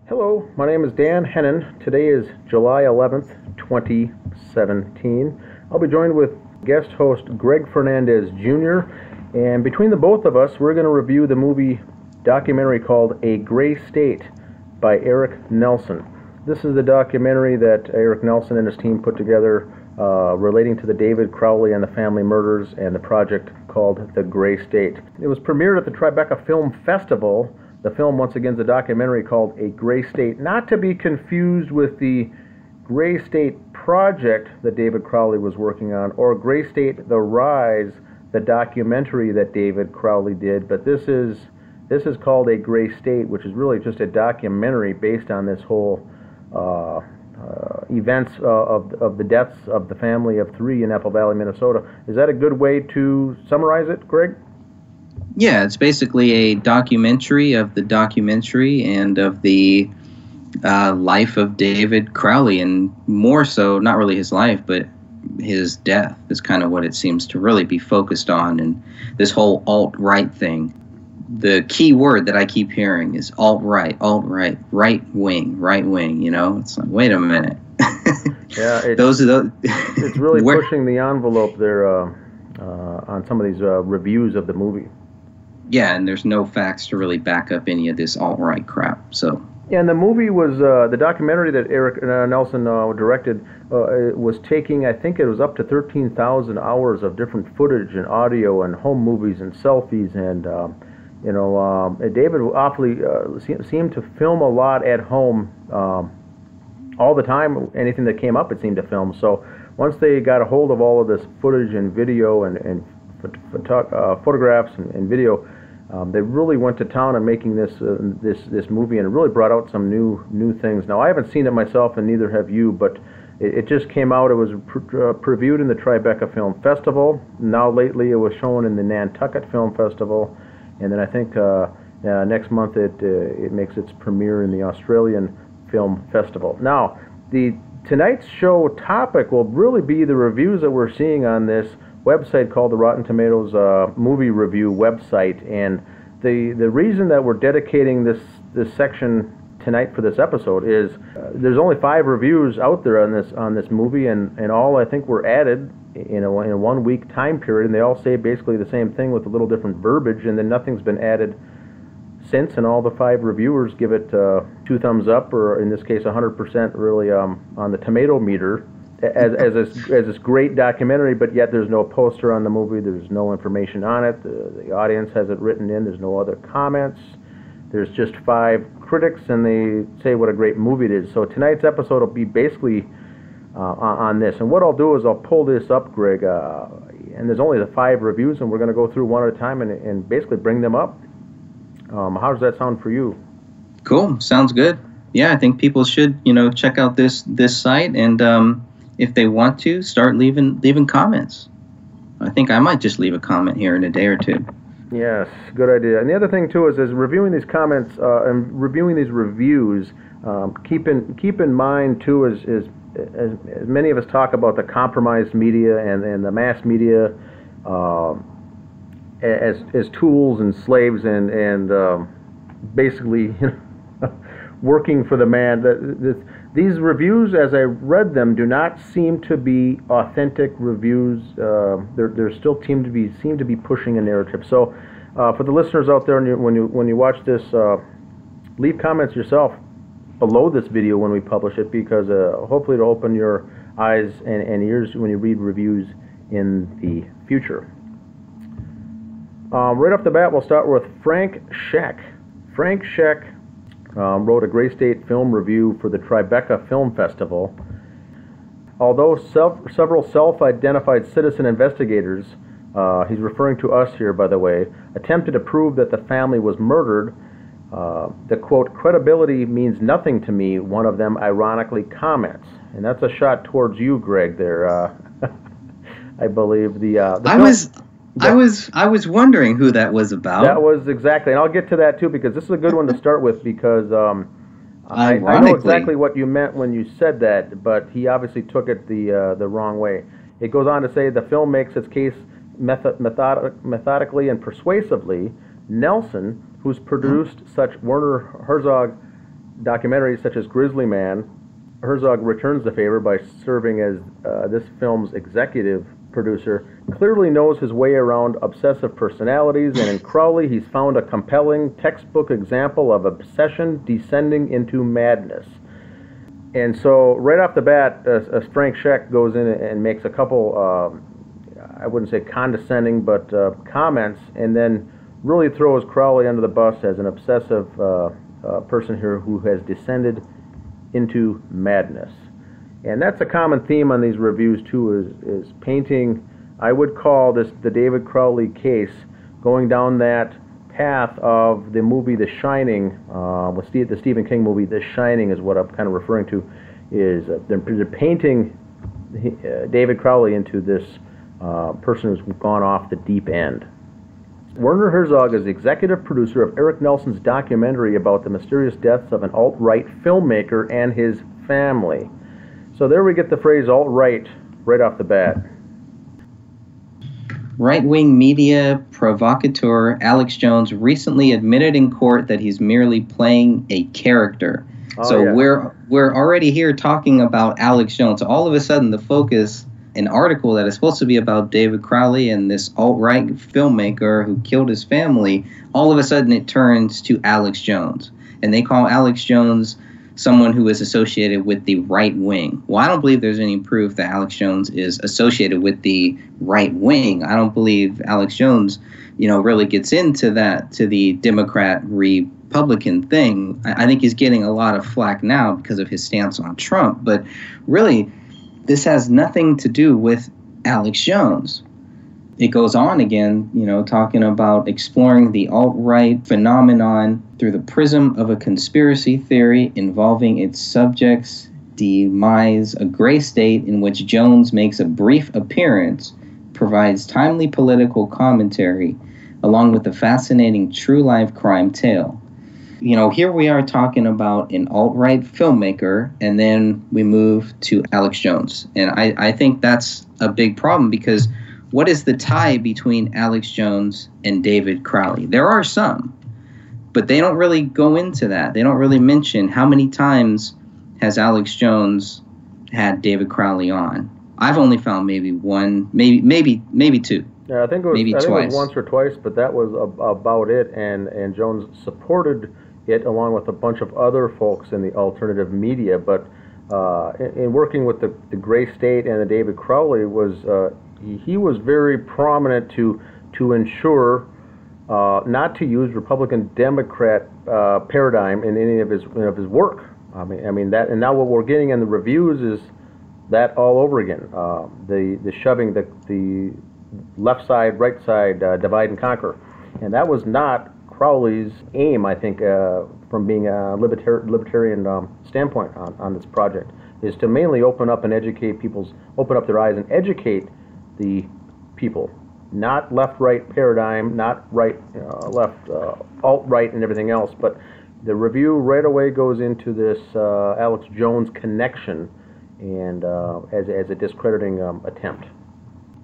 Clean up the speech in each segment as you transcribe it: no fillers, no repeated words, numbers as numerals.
Hello, my name is Dan Hennen. Today is July 11th, 2017. I'll be joined with guest host Greg Fernandez Jr. And between the both of us, we're going to review the movie documentary called A Gray State by Erik Nelson. This is the documentary that Erik Nelson and his team put together relating to the David Crowley and the family murders and the project called The Gray State. It was premiered at the Tribeca Film Festival. The film, once again, is a documentary called A Gray State, not to be confused with the Gray State project that David Crowley was working on, or Gray State: The Rise, the documentary that David Crowley did. But this is called A Gray State, which is really just a documentary based on this whole events of the deaths of the family of three in Apple Valley, Minnesota. Is that a good way to summarize it, Greg? Yeah, it's basically a documentary of the documentary and of the life of David Crowley, and more so, not really his life, but his death is kind of what it seems to really be focused on. And this whole alt-right thing, the key word that I keep hearing is alt-right, right-wing, you know? It's like, wait a minute. Yeah, it's really pushing the envelope there on some of these reviews of the movie. Yeah, and there's no facts to really back up any of this alt-right crap. So. Yeah, and the movie was, the documentary that Erik Nelson directed was taking, I think it was up to 13,000 hours of different footage and audio and home movies and selfies. And, David awfully seemed to film a lot at home all the time. Anything that came up, it seemed to film. So once they got a hold of all of this footage and video and photographs and video, they really went to town on making this movie, and it really brought out some new things. Now, I haven't seen it myself, and neither have you, but it just came out. It was previewed in the Tribeca Film Festival. Now, lately, it was shown in the Nantucket Film Festival, and then I think next month it makes its premiere in the Australian Film Festival. Now, tonight's show topic will really be the reviews that we're seeing on this website called the Rotten Tomatoes movie review website. And the reason that we're dedicating this section tonight for this episode is there's only 5 reviews out there on this movie, and all I think were added in a 1 week time period, and they all say basically the same thing with a little different verbiage, and then nothing's been added since, and all the 5 reviewers give it 2 thumbs up, or in this case 100% really on the tomato meter, as this great documentary. But yet there's no poster on the movie, there's no information on it, the audience has it written in, there's no other comments, there's just 5 critics, and they say what a great movie it is. So tonight's episode will be basically on this, and what I'll do is I'll pull this up, Greg, and there's only the 5 reviews, and we're going to go through one at a time and basically bring them up. How does that sound for you? Cool, sounds good. Yeah, I think people should, check out this site, and if they want to, start leaving comments. I think I might just leave a comment here in a day or two. Yes, good idea. And the other thing too is reviewing these comments and reviewing these reviews. Keep in mind too, as many of us talk about the compromised media and the mass media as tools and slaves and basically working for the man. These reviews, as I read them, do not seem to be authentic reviews. They're still seem to be pushing a narrative. So, for the listeners out there, when you watch this, leave comments yourself below this video when we publish it, because hopefully it'll open your eyes and ears when you read reviews in the future. Right off the bat, we'll start with Frank Sheck. Frank Sheck wrote a Gray State film review for the Tribeca Film Festival. Although several self-identified citizen investigators, he's referring to us here, by the way, attempted to prove that the family was murdered, the quote, credibility means nothing to me, one of them ironically comments. And that's a shot towards you, Greg, there. I believe I was wondering who that was about. That was exactly, and I'll get to that too, because this is a good one to start with, because I know exactly what you meant when you said that, but he obviously took it the wrong way. It goes on to say the film makes its case methodically and persuasively. Nelson, who's produced such Werner Herzog documentaries such as Grizzly Man, Herzog returns the favor by serving as this film's executive producer, clearly knows his way around obsessive personalities, and in Crowley he's found a compelling textbook example of obsession descending into madness. And so right off the bat, Frank Sheck goes in and makes a couple, I wouldn't say condescending, but comments, and then really throws Crowley under the bus as an obsessive person here who has descended into madness. And that's a common theme on these reviews too, is painting, I would call this the David Crowley case, going down that path of the movie The Shining, the Stephen King movie The Shining is what I'm kind of referring to, is they're painting David Crowley into this person who's gone off the deep end. Werner Herzog is the executive producer of Erik Nelson's documentary about the mysterious deaths of an alt-right filmmaker and his family. So there we get the phrase alt-right right off the bat. Right-wing media provocateur Alex Jones recently admitted in court that he's merely playing a character. We're already here talking about Alex Jones. All of a sudden, the focus, an article that is supposed to be about David Crowley and this alt-right filmmaker who killed his family, all of a sudden it turns to Alex Jones. And they call Alex Jones someone who is associated with the right wing. Well, I don't believe there's any proof that Alex Jones is associated with the right wing. I don't believe Alex Jones, really gets into that, to the Democrat-Republican thing. I think he's getting a lot of flack now because of his stance on Trump. But really, this has nothing to do with Alex Jones. It goes on again, talking about exploring the alt-right phenomenon through the prism of a conspiracy theory involving its subject's demise. A gray state in which Jones makes a brief appearance provides timely political commentary along with a fascinating true-life crime tale. Here we are talking about an alt-right filmmaker, and then we move to Alex Jones. And I think that's a big problem, because what is the tie between Alex Jones and David Crowley? There are some, but they don't really go into that. They don't really mention how many times has Alex Jones had David Crowley on. I've only found maybe one, maybe two. Yeah, I think it was once or twice, but that was about it. And Jones supported it along with a bunch of other folks in the alternative media. But in working with the Gray State and the David Crowley, he was very prominent to ensure not to use Republican Democrat paradigm in any of his work. I mean that, and now what we're getting in the reviews is that all over again. The shoving the left side, right side, divide and conquer, and that was not Crowley's aim, I think, from being a libertarian standpoint on this project, is to mainly open up their eyes and educate the people, not left-right paradigm, not left, alt-right and everything else. But the review right away goes into this Alex Jones connection, and as a discrediting attempt.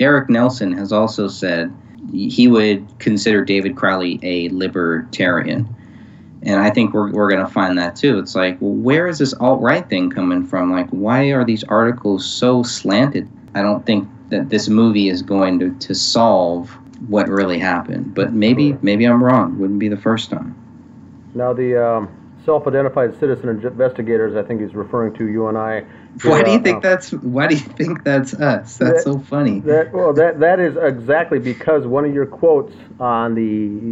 Erik Nelson has also said he would consider David Crowley a libertarian. And I think we're going to find that too. It's like, well, where is this alt-right thing coming from? Like, why are these articles so slanted? I don't think that this movie is going to solve what really happened. But maybe I'm wrong. Wouldn't be the first time. Now, the self-identified citizen investigators, I think he's referring to you and I. Why do you think that's us? That's so funny. That is exactly because one of your quotes on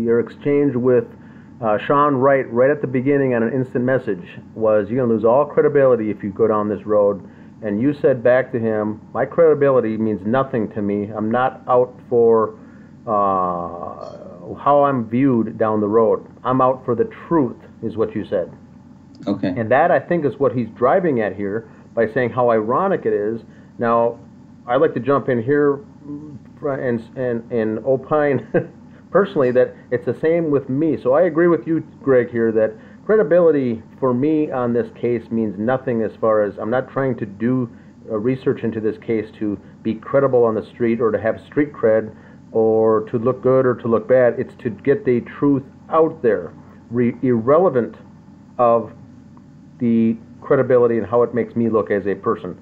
your exchange with Sean Wright right at the beginning on an instant message was, "You're going to lose all credibility if you go down this road." And you said back to him, "My credibility means nothing to me. I'm not out for how I'm viewed down the road. I'm out for the truth," is what you said. Okay. And that, I think, is what he's driving at here by saying how ironic it is. Now, I'd like to jump in here and opine personally that it's the same with me. So I agree with you, Greg, here that credibility for me on this case means nothing, as far as I'm not trying to do research into this case to be credible on the street or to have street cred or to look good or to look bad. It's to get the truth out there, irrelevant of the credibility and how it makes me look as a person,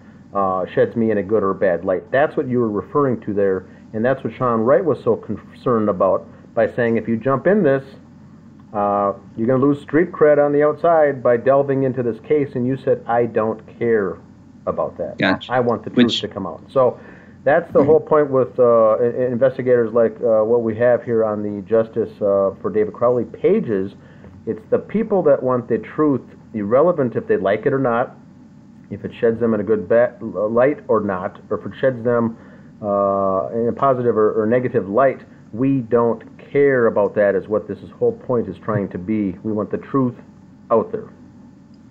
sheds me in a good or bad light. That's what you were referring to there, and that's what Sean Wright was so concerned about by saying if you jump in this, you're going to lose street cred on the outside by delving into this case, and you said, I don't care about that. Gotcha. I want the truth to come out. So that's the whole point with investigators like what we have here on the Justice for David Crowley pages. It's the people that want the truth, irrelevant if they like it or not, if it sheds them in a good light or not, or if it sheds them in a positive or negative light. We don't care about that, is what this whole point is trying to be. We want the truth out there.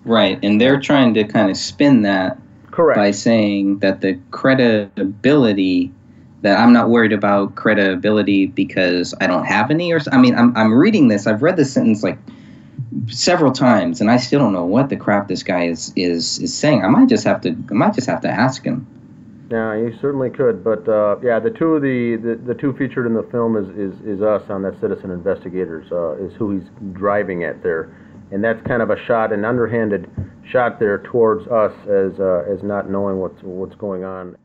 Right, and they're trying to kind of spin that. Correct. By saying that the credibility, that I'm not worried about credibility because I don't have any, or I mean, I'm reading this. I've read this sentence like several times, and I still don't know what the crap this guy is saying. I might just have to ask him. Yeah, you certainly could, but yeah, the two featured in the film is us on that Citizen Investigators, is who he's driving at there, and that's kind of a shot, an underhanded shot there towards us as not knowing what's going on.